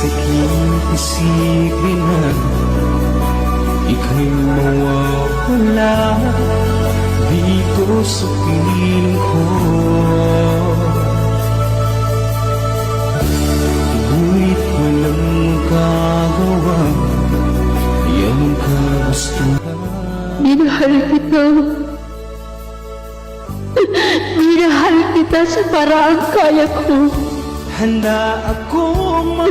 sakit isipin na ika'y mawawala dito sa piling ko. Ngunit walang magagawa, yan ang kagustuhan. Minahal kita. Minahal kita sa paraang kaya ko. Handa akong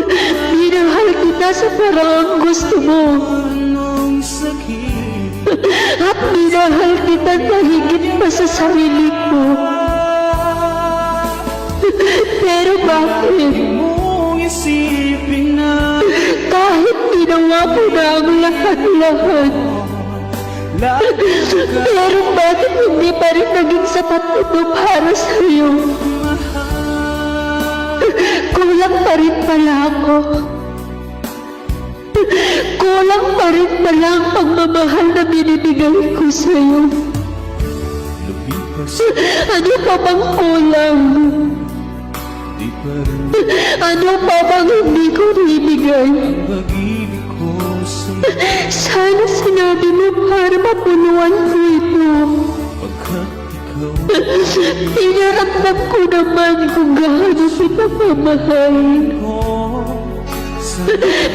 Minahal kita sa paraang gusto mo. magpanong sakit. At minahal kita na higit pa sa sarili ko. Pero bakit? Mong isipin na Kahit ginawa ko na ang lahat-lahat, pero bakit hindi pa rin naging sapat ito para sa'yo? Kulang pa rin pala ako. Kulang pa rin pala ang pagmamahal na binibigay ko sa'yo. lumipas, Ano pa bang kulang? di pa rin Ano pa bang hindi ko ibigay? pag-ibig ko sa'yo. Sana sinabi mo para mapunuan ko ito. Pagkat ikaw Pinaramdam ko naman kung gaano kita mamahal. ko sa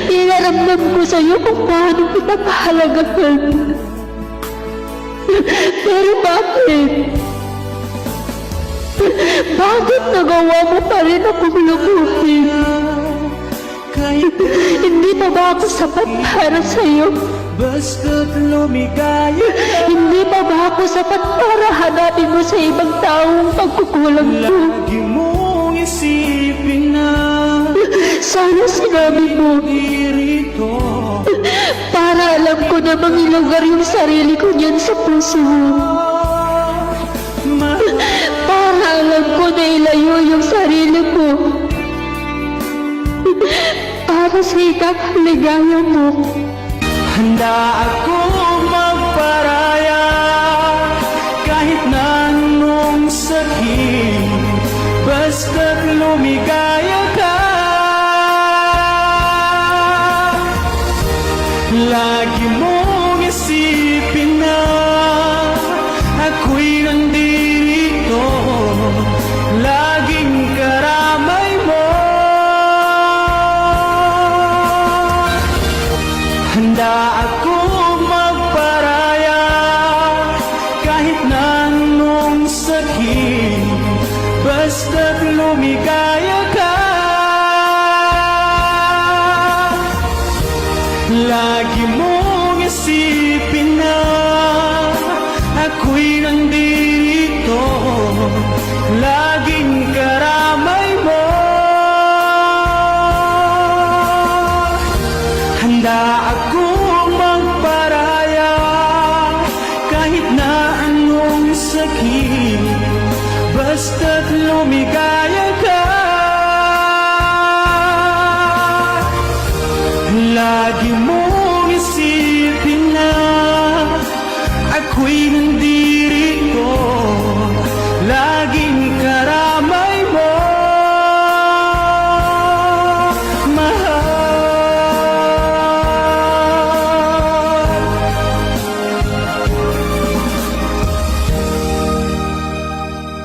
Pinaramdam ko sa'yo kung paano kita kahalagahan. Pero bakit? Bakit nagawa mo pa rin akong lubutin? kahit Hindi pa ba ako sapat para sa'yo? basta't lumigaya ka. Hindi pa ba ako sapat para hanapin mo sa ibang taong pagkukulang ko? Lagi mong isipin na Sana sinabi mo dirito. para alam ko na mangilugar yung sarili ko niyan sa puso mo. Para alam ko na ilayo yung sarili ko. Para sa ikakaligaya mo. Handa akong magparaya kahit na anong sakit, basta't lumigaya ka. Lagi mong isipin na ako'y nandito, laging karamay mo. Handa akong magparaya kahit na anong sakit, basta't lumigaya ka. Lagi mong isipin na ako'y nandito, laging karamay mo. Handa akong magparaya kahit na anong sakit, basta't lumigaya